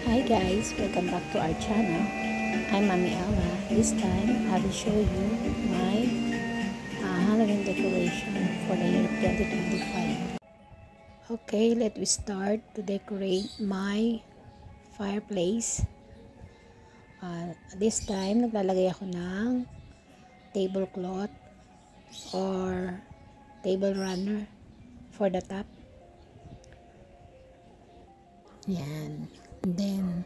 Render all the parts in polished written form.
Hi guys, welcome back to our channel. I'm Mami Alma. This time, I will show you my Halloween decoration for the year 2025. Okay, let me start to decorate my fireplace. This time, naglalagay ako ng tablecloth or table runner for the top. Yan. Then,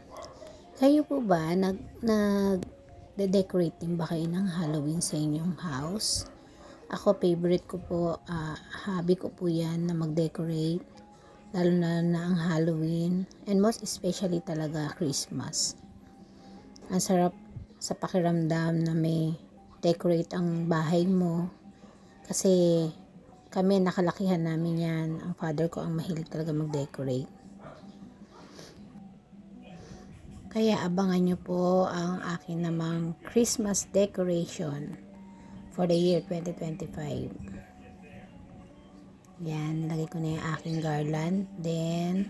kayo po ba nag-decorating ba kayo ng Halloween sa inyong house? Ako, favorite ko po, hobby ko po yan na mag-decorate, lalo na ang Halloween, and most especially talaga Christmas. Ang sarap sa pakiramdam na may decorate ang bahay mo, kasi kami, nakalakihan namin yan. Ang father ko ang mahilig talaga mag-decorate. Kaya abangan nyo po ang akin namang Christmas decoration for the year 2025. Yan, lagay ko na yung aking garland. Then,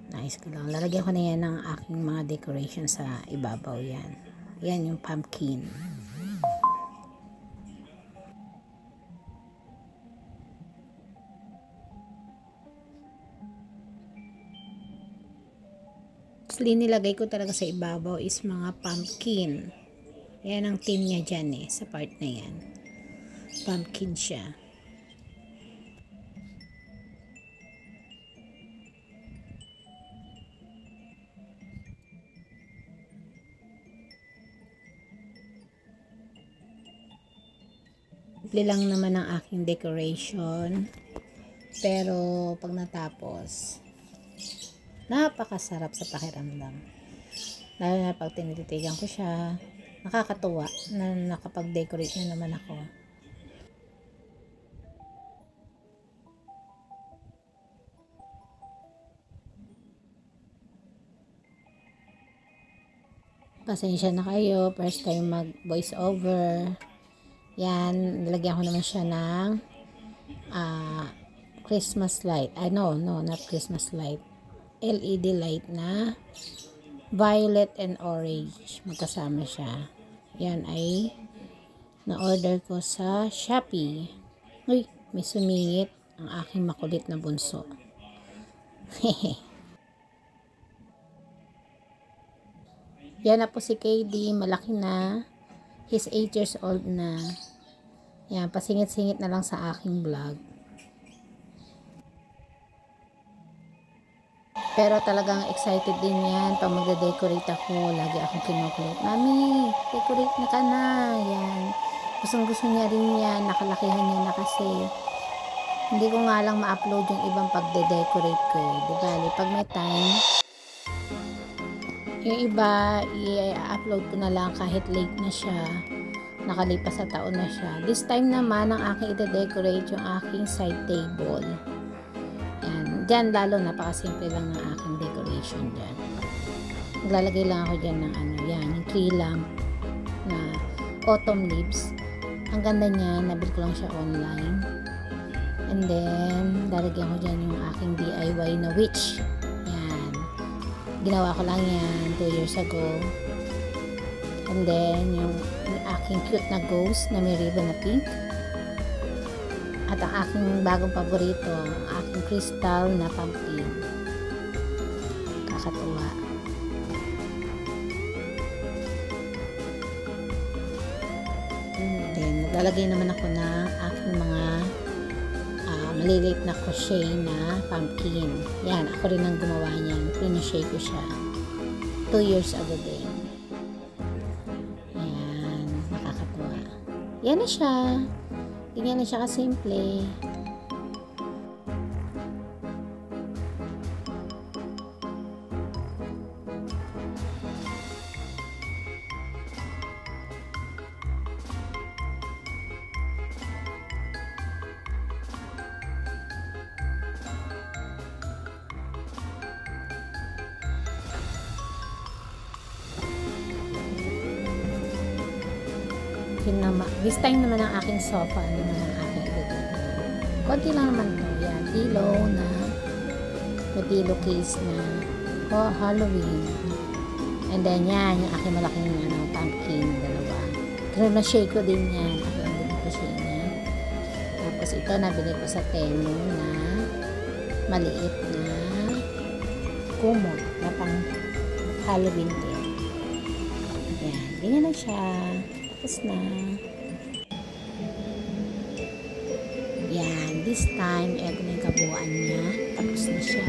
nice ko lang. Lalagyan ko na yan ng aking mga decoration sa ibabaw yan. Yan yung pumpkin. Nilagay ko talaga sa ibabaw is mga pumpkin. Yan ang theme niya dyan sa part na yan. Pumpkin siya. Simple lang naman ang aking decoration. Pero pag natapos, napakasarap sa pakiramdam. Lalo na pag tinititigan ko siya, nakakatuwa na nakapag-decorate na naman ako. Pasensya na kayo, first time mag voice over. Yan, nilagyan ko naman siya ng Christmas light. No, not Christmas light. LED light na violet and orange, magkasama siya. Yan ay na-order ko sa Shopee. Uy, may sumingit ang aking makulit na bunso. Yan na po si KD, malaki na. He's 8 years old na. Yan, pasingit-singit na lang sa aking vlog. Pero talagang excited din yan. Pag magde-decorate ako, lagi akong kinukulit. Mami, decorate na ka na. Yan. Gustong-gusto niya rin yan. Nakalakihan niya na kasi. Hindi ko nga lang ma-upload yung ibang pagde-decorate ko. Diba? Pag may time, yung iba, i-upload ko na lang kahit late na siya. Nakalipas sa taon na siya. This time naman, ang aking i-decorate yung aking side table. Diyan lalo, napakasimple lang ng aking decoration dyan. Maglalagay lang ako dyan ng yung tree lamp na autumn leaves. Ang ganda niya, nabil ko lang siya online. And then, lalagyan ko dyan yung aking DIY na witch. Yan. Ginawa ko lang yan 2 years ago. And then, yung aking cute na ghost na may ribbon na pink. At ang aking bagong paborito, ang aking crystal na pumpkin. Kakatuwa. Then, maglalagay naman ako ng aking mga maliliit na crochet na pumpkin. Yan, ako rin ang gumawa niyan. Pinochet ko siya 2 years ago din. Yan, nakakatuwa. Yan na siya. Ganyan na siya kasimple. This time naman ang aking sofa naman ang aking ilagay. Konti lang naman to. Yan, pillow na may pillowcase na Halloween. And then yan, yung aking malaking pumpkin, dalawa. Crochet ko din yan. Ako ang crochet niya. Tapos ito, nabili ko sa Temu na maliit na kumot na pang Halloween din. Yan, ganyan na siya. Tapos na. Yan, this time, eto na yung kabuuan niya. Tapos na siya.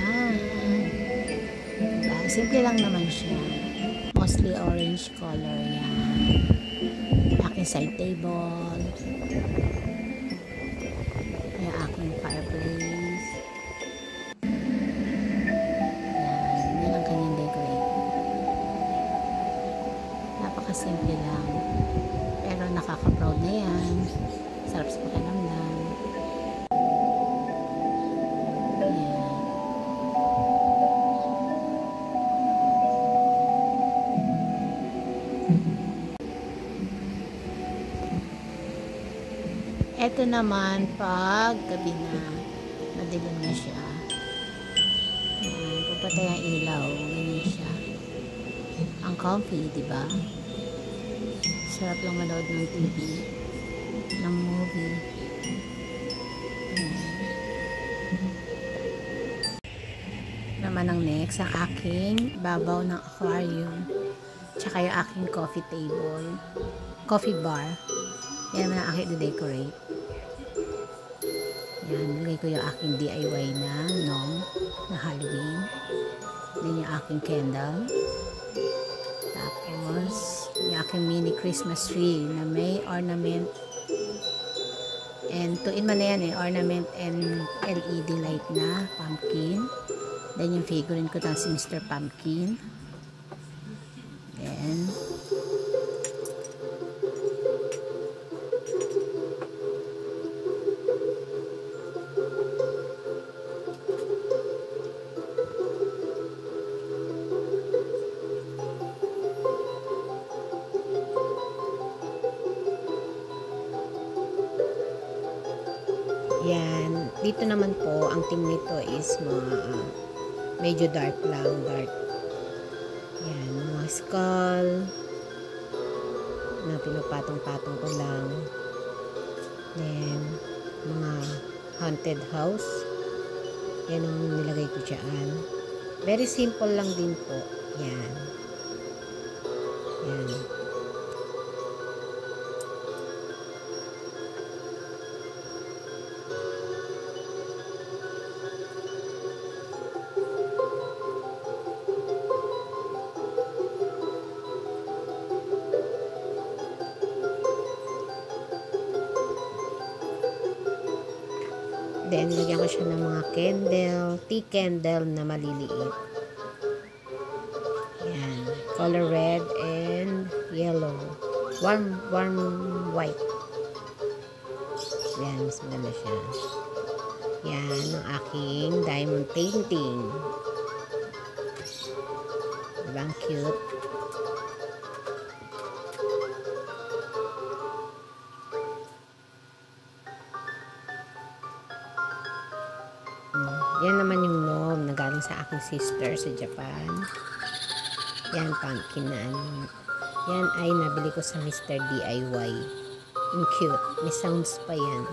Diba? Simple lang naman siya. Mostly orange color yan. Aking side table. Yung aking fireplace. Yan. Yan ang kanyang decorate. Napakasimple lang. Pero nakaka-proud na yan. Sarap sa pakiramdam. Ito naman pag gabi na, madilim na siya. Pagpatay ang ilaw, ganyan siya. Ang comfy, diba? Sarap lang manood ng TV, ng movie. Naman ang next, ang aking babaw ng aquarium. Tsaka yung aking coffee table, coffee bar. Yan na aking i-decorate. Yan, nilagay ko yung aking DIY na gnome na Halloween. Then yung aking candle. Tapos, yung aking mini Christmas tree na may ornament. And 2-in-1 na yan ornament and LED light na pumpkin. Then yung figurine ko si Mr. Pumpkin. Then, yan. Dito naman po, ang team nito is medyo dark lang. Dark. Yan. Mga skull na pinapatong-patong ko lang. Then, mga haunted house. Yan ang nilagay ko dyan. Very simple lang din po. Yan. Yan. Then, lagyan ko siya ng mga candle, tea candle na maliliit. Yan. Color red and yellow. Warm white. Yan, mas maganda siya. Yan, ang aking diamond painting. Diba ang cute? Yan naman yung gnome na galing sa aking sister sa Japan. Yan, pumpkin na yan ay nabili ko sa Mr. DIY. Yung cute. May sounds pa yan.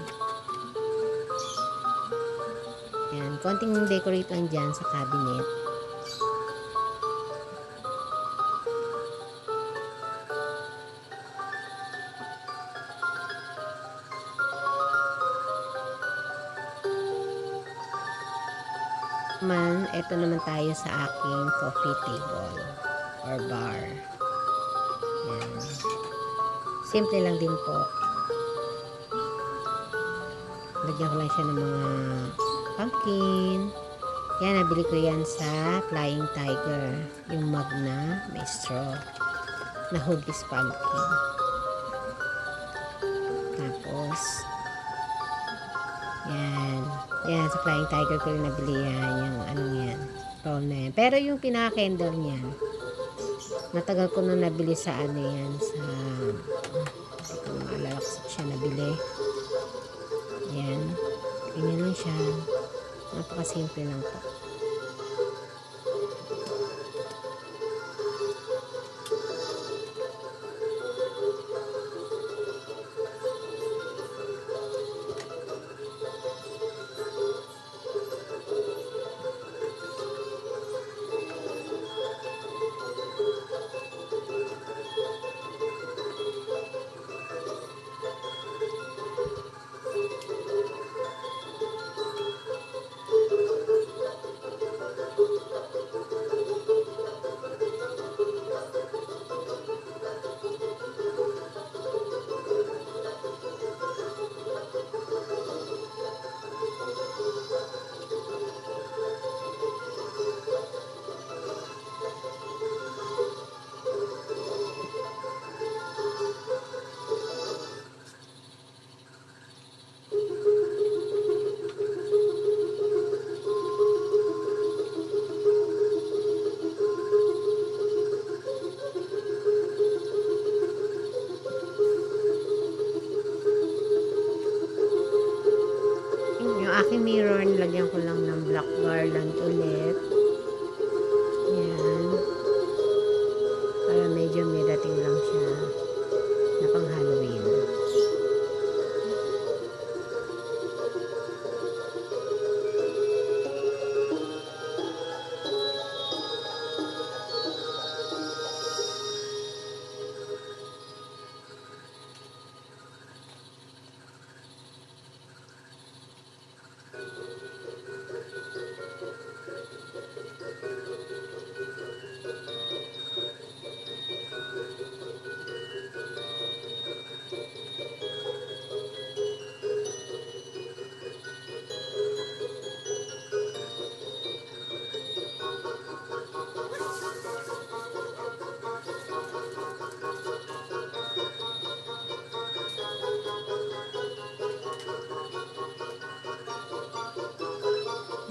Yan, konting decorate lang dyan sa cabinet. Ito naman tayo sa aking coffee table or bar. Yan. Simple lang din po. Lagyan ko lang siya ng mga pumpkin. Yan, nabili ko yan sa Flying Tiger. Yung mug na may straw na Huggies pumpkin. Tapos yan. Yan, sa Flying Tiger ko yung nabili yan. Yung anong yan. Roll na yan. Pero yung pinaka-candle niyan, matagal ko na nabili sa ano yan. Sa, hindi ko maalala ko siya nabili. Yan. Ganyan lang siya. Napaka-simple lang po.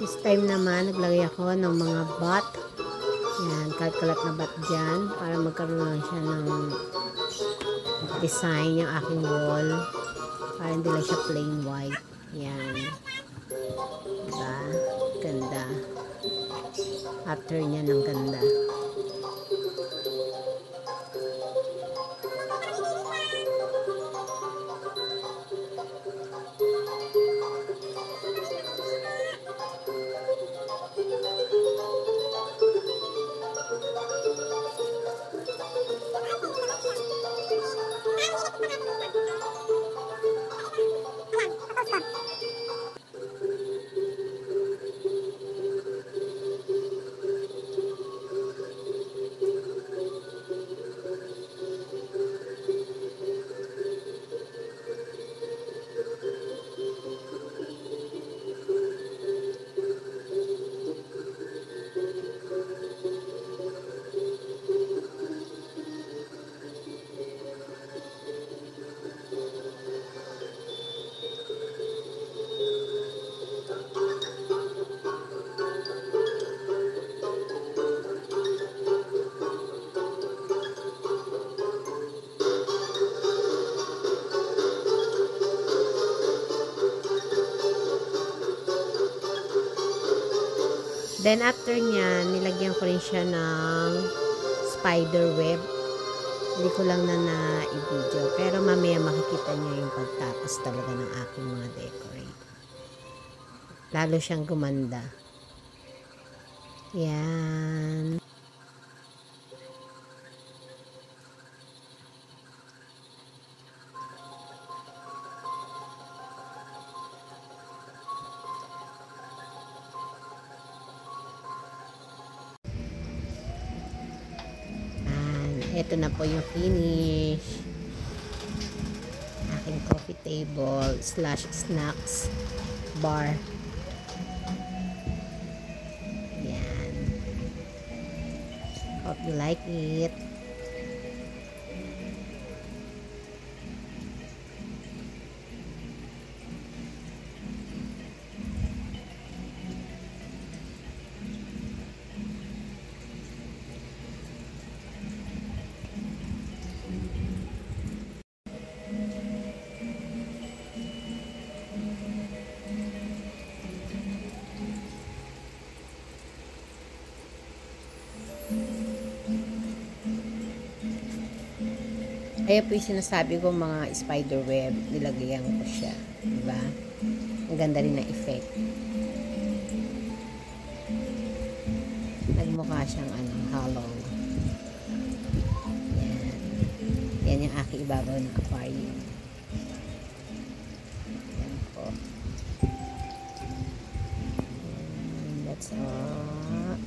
This time naman, naglagay ako ng mga bat. Yan, kalat na bat dyan para magkaroon lang siya ng design yung aking wall. Para hindi lang siya plain white. Yan. Diba? Ganda. After niya ng ganda. Then, after niya, nilagyan ko rin siya ng spider web. Hindi ko lang na i-video. Pero mamaya makikita niyo yung pagtapos talaga ng aking mga decorate. Lalo siyang gumanda. Yan. Ito na po yung finish. Aking coffee table / snacks bar. Yan. Hope you like it. Kaya po yung sinasabi ko mga spider web, nilagayan ko siya. Diba? Ang ganda rin na effect. Nagmukha siyang hollow. Yan. Yan yung aking ibabaw ng aquarium. Yan po. That's all.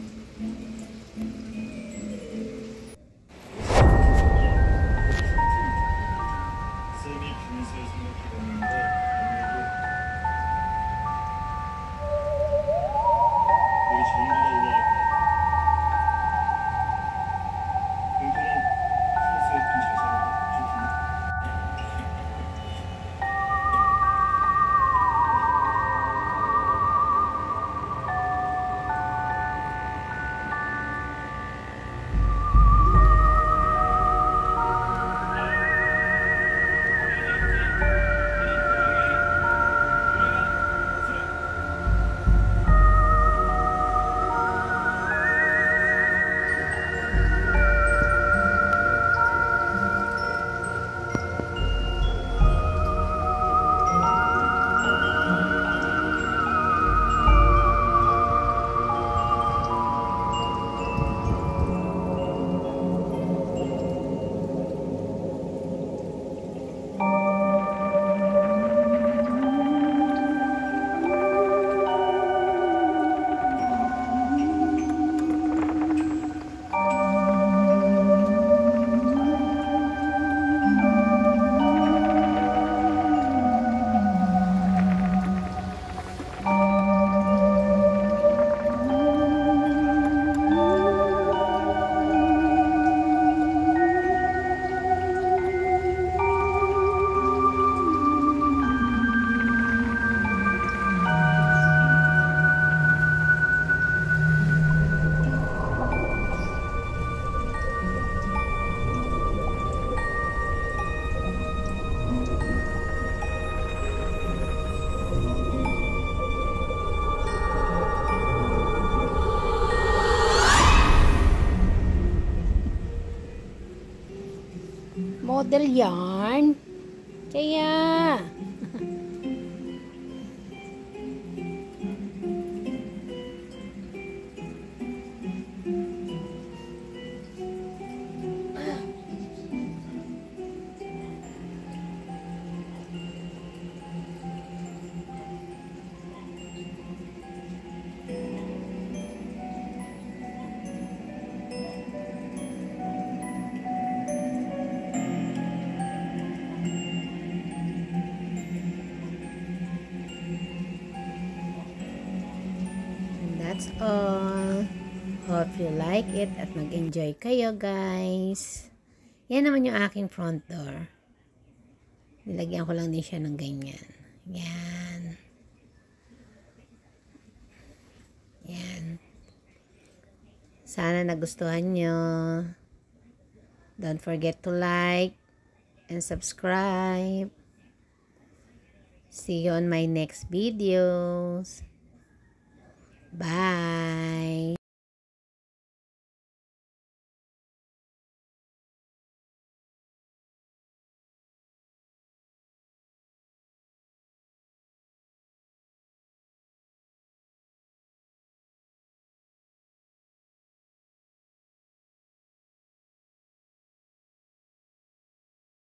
model yarn. Kaya, that's all. Hope you like it at mag-enjoy kayo, guys. Yan naman yung aking front door. Nilagyan ko lang din siya ng ganyan. Yan. Yan. Sana nagustuhan nyo. Don't forget to like and subscribe. See you on my next videos. Bye.